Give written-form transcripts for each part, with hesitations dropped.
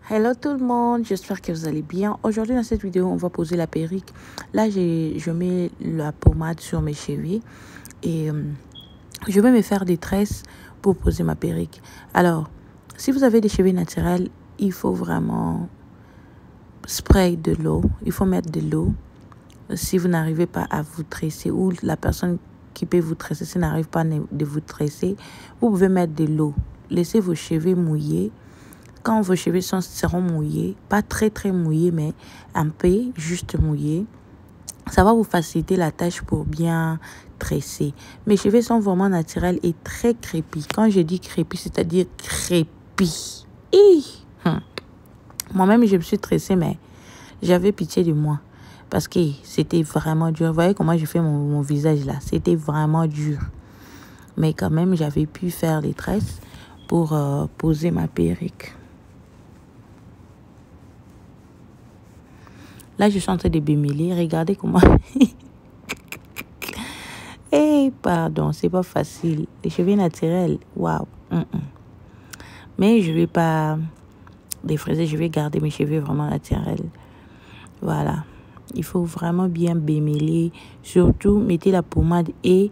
Hello tout le monde, j'espère que vous allez bien. Aujourd'hui dans cette vidéo, on va poser la perruque. Là, je mets la pommade sur mes cheveux et je vais me faire des tresses pour poser ma perruque. Alors, si vous avez des cheveux naturels, il faut vraiment spray de l'eau. Il faut mettre de l'eau. Si vous n'arrivez pas à vous tresser ou la personne qui peut vous tresser, si n'arrive pas de vous tresser, vous pouvez mettre de l'eau. Laissez vos cheveux mouillés. Quand vos cheveux seront mouillés, pas très mouillés, mais un peu juste mouillés, ça va vous faciliter la tâche pour bien tresser. Mes cheveux sont vraiment naturels et très crépus. Quand je dis crépus, c'est-à-dire crépus. Moi-même, je me suis tressée, mais j'avais pitié de moi parce que c'était vraiment dur. Vous voyez comment je fais mon visage là? C'était vraiment dur. Mais quand même, j'avais pu faire les tresses pour poser ma perruque. Là, je suis en train de bémêler. Regardez comment... pardon, c'est pas facile. Les cheveux naturels, waouh. Mais je vais pas défriser, je vais garder mes cheveux vraiment naturels. Voilà. Il faut vraiment bien bémêler. Surtout, mettez la pommade et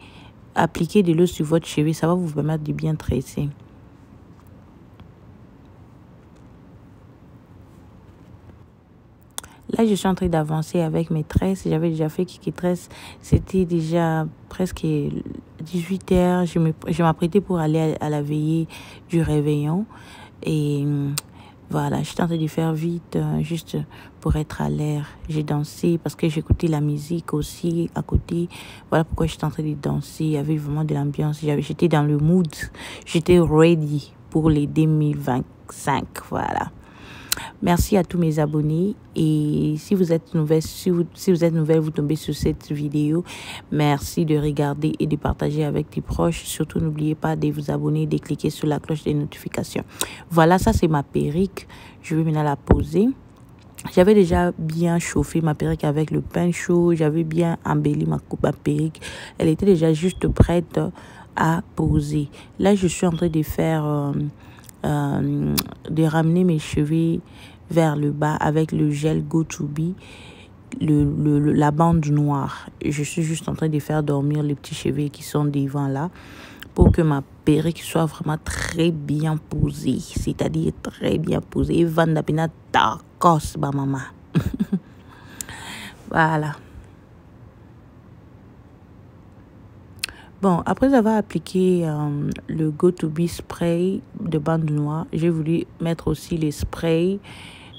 appliquez de l'eau sur votre cheveu. Ça va vous permettre de bien tresser. Là, je suis en train d'avancer avec mes tresses. J'avais déjà fait quelques tresses. C'était déjà presque 18 h. Je m'apprêtais pour aller à la veillée du réveillon. Et voilà, j'étais en train de faire vite, juste pour être à l'air. J'ai dansé parce que j'écoutais la musique aussi à côté. Voilà pourquoi j'étais en train de danser. Il y avait vraiment de l'ambiance. J'étais dans le mood. J'étais ready pour les 2025. Voilà. Merci à tous mes abonnés et si vous êtes nouvelle, vous tombez sur cette vidéo, merci de regarder et de partager avec tes proches. Surtout, n'oubliez pas de vous abonner et de cliquer sur la cloche des notifications. Voilà, ça c'est ma perruque. Je vais maintenant la poser. J'avais déjà bien chauffé ma perruque avec le pain chaud. J'avais bien embelli ma perruque. Elle était déjà juste prête à poser. Là, je suis en train de faire... de ramener mes cheveux vers le bas avec le gel Go2B, la bande noire. Je suis juste en train de faire dormir les petits cheveux qui sont devant là pour que ma perruque soit vraiment très bien posée, c'est-à-dire très bien posée. Vandapina takos ba mama. Voilà. Bon, après avoir appliqué le Go2B spray de bande noire, j'ai voulu mettre aussi les sprays,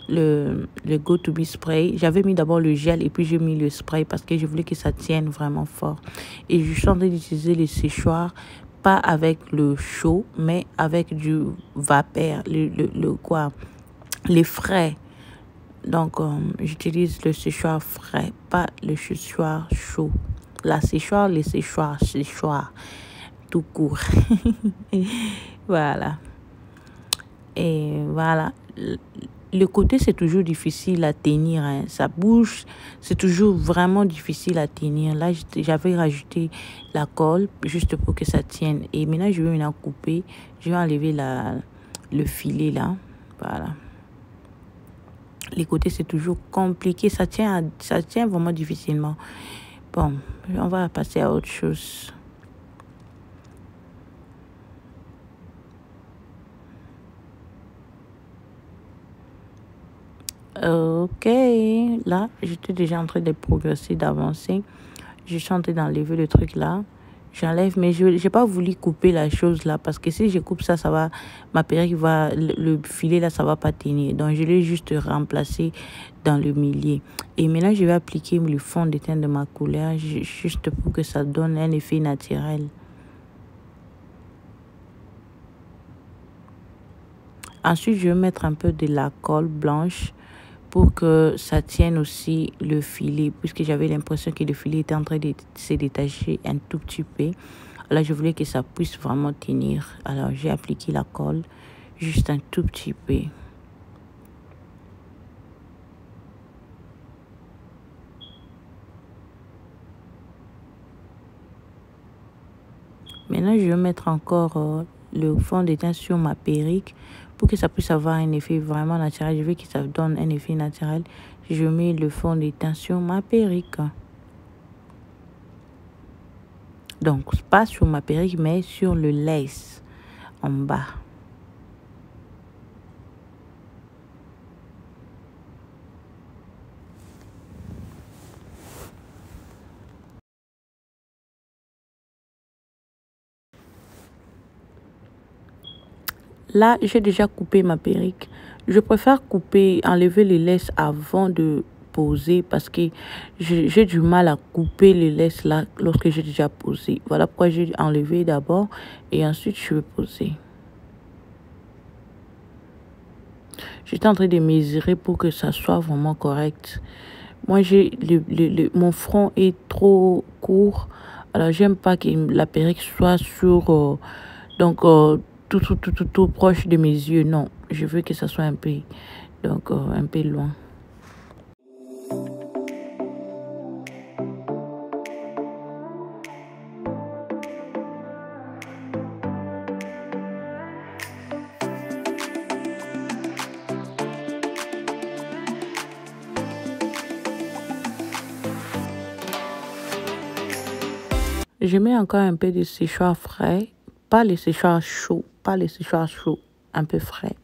le Go2B spray. J'avais mis d'abord le gel et puis j'ai mis le spray parce que je voulais que ça tienne vraiment fort. Et je suis en train d'utiliser le séchoir, pas avec le chaud, mais avec du vapeur, les frais. Donc, j'utilise le séchoir frais, pas le séchoir chaud. La séchoir, les séchoirs, tout court. Voilà. Et voilà. Le côté, c'est toujours difficile à tenir. Hein. Ça bouge, c'est toujours vraiment difficile à tenir. Là, j'avais rajouté la colle juste pour que ça tienne. Et maintenant, je vais maintenant couper. Je vais enlever le filet là. Voilà. Les côtés, c'est toujours compliqué. Ça tient vraiment difficilement. Bon, on va passer à autre chose. Ok, là, j'étais déjà en train de progresser, d'avancer. Je suis en train d'enlever le truc là. J'enlève, mais je n'ai pas voulu couper la chose là parce que si je coupe ça, ça va, ma perruque va, le filet là, ça va pas tenir. Donc, je l'ai juste remplacé dans le milieu. Et maintenant, je vais appliquer le fond de teint de ma couleur juste pour que ça donne un effet naturel. Ensuite, je vais mettre un peu de la colle blanche pour que ça tienne aussi le filet, puisque j'avais l'impression que le filet était en train de se détacher un tout petit peu. Alors, je voulais que ça puisse vraiment tenir. Alors, j'ai appliqué la colle juste un tout petit peu. Maintenant, je vais mettre encore le fond de teint sur ma perruque pour que ça puisse avoir un effet vraiment naturel. Je veux que ça donne un effet naturel. Je mets le fond de teint sur ma perruque. Donc, pas sur ma perruque, mais sur le lace en bas. Là, j'ai déjà coupé ma perruque. Je préfère enlever les laisses avant de poser parce que j'ai du mal à couper les laisses là lorsque j'ai déjà posé. Voilà pourquoi j'ai enlevé d'abord et ensuite je vais poser. J'étais en train de mesurer pour que ça soit vraiment correct. Moi, mon front est trop court. Alors, j'aime pas que la perruque soit sur... tout proche de mes yeux. Non, je veux que ça soit un peu loin. Je mets encore un peu de séchoir frais. Pas les séchoirs chauds. Pas les séchoirs chauds. Un peu frais.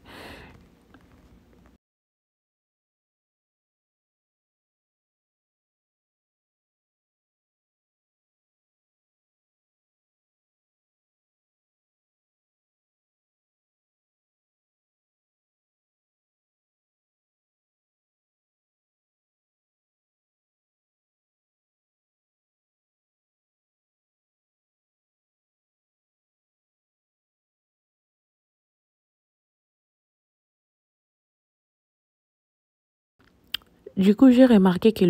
Du coup, j'ai remarqué que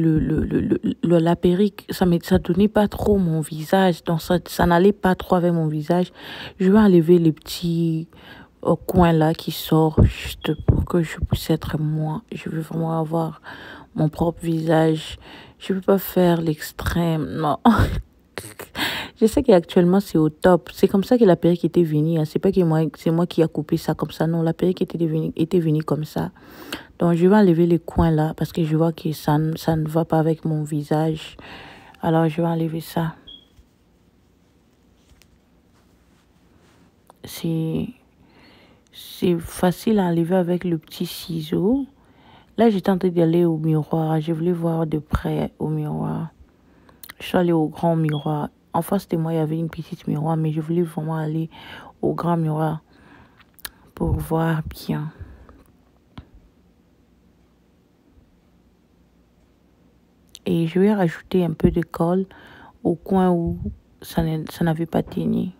la perruque, ça donnait pas trop mon visage. Donc, ça n'allait pas trop avec mon visage. Je vais enlever les petits coins là qui sortent juste pour que je puisse être moi. Je veux vraiment avoir mon propre visage. Je ne veux pas faire l'extrême. Non. Je sais qu'actuellement, c'est au top. C'est comme ça que la perruque était venue. Hein. C'est pas que c'est moi qui a coupé ça comme ça. Non, la perruque était venue comme ça. Donc, je vais enlever les coins là parce que je vois que ça ne va pas avec mon visage. Alors, je vais enlever ça. C'est facile à enlever avec le petit ciseau. Là, j'étais en train d'aller au miroir. Je voulais voir de près au miroir. Je suis allée au grand miroir. En face de moi, il y avait une petite miroir, mais je voulais vraiment aller au grand miroir pour voir bien. Et je vais rajouter un peu de colle au coin où ça n'avait pas tenu.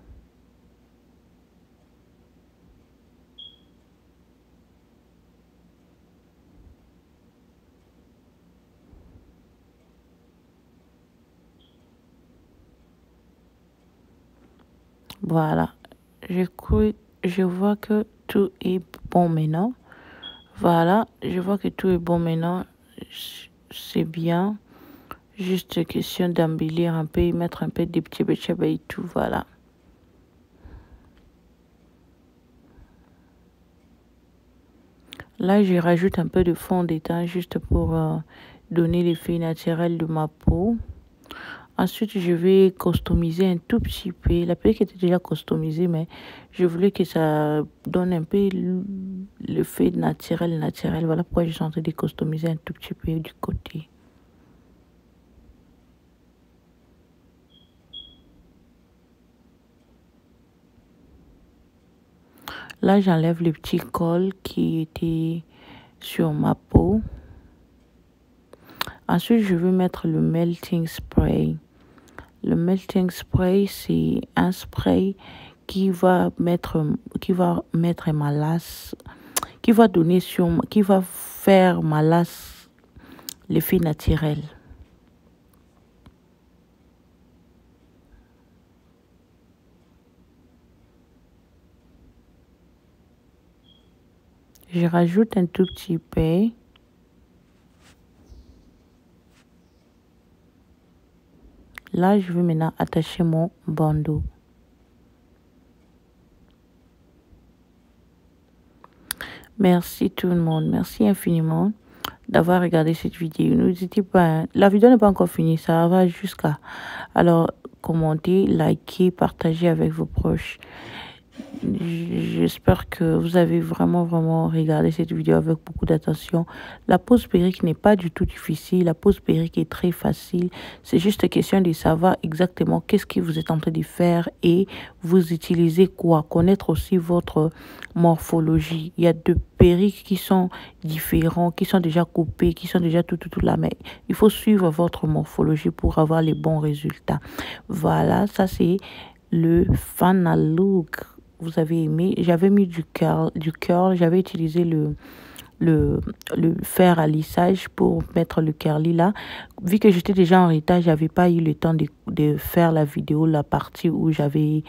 Voilà. Je vois que tout est bon maintenant. Voilà. Je vois que tout est bon maintenant. C'est bien. Juste question d'embellir un peu et mettre un peu des petits béchets et tout. Voilà. Là, je rajoute un peu de fond de teint juste pour donner l'effet naturel de ma peau. Ensuite, je vais customiser un tout petit peu. La perruque était déjà customisée, mais je voulais que ça donne un peu l'effet naturel. Voilà pourquoi je suis en train de customiser un tout petit peu du côté. Là, j'enlève le petit col qui était sur ma peau. Ensuite, je vais mettre le melting spray. Le melting spray, c'est un spray qui va mettre ma lace, qui va donner qui va faire ma lace l'effet naturel. Je rajoute un tout petit peu. Là, je vais maintenant attacher mon bandeau. Merci tout le monde. Merci infiniment d'avoir regardé cette vidéo. N'hésitez pas, hein, la vidéo n'est pas encore finie. Ça va jusqu'à... Alors, commentez, likez, partagez avec vos proches. J'espère que vous avez vraiment regardé cette vidéo avec beaucoup d'attention. La pose perruque n'est pas du tout difficile. La pose perruque est très facile. C'est juste question de savoir exactement qu'est-ce que vous êtes en train de faire et vous utilisez quoi. Connaître aussi votre morphologie. Il y a deux perruques qui sont différents, qui sont déjà coupés, qui sont déjà tout là. Mais il faut suivre votre morphologie pour avoir les bons résultats. Voilà, ça c'est le final look. Vous avez aimé, j'avais mis du curl, j'avais utilisé le fer à lissage pour mettre le curly là. Vu que j'étais déjà en retard, j'avais pas eu le temps de faire la vidéo, la partie où j'avais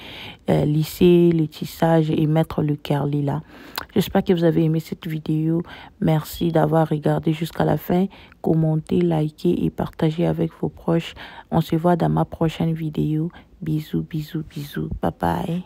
lissé le tissage et mettre le curly là. J'espère que vous avez aimé cette vidéo. Merci d'avoir regardé jusqu'à la fin. Commentez, likez et partagez avec vos proches. On se voit dans ma prochaine vidéo. Bisous. Bye bye.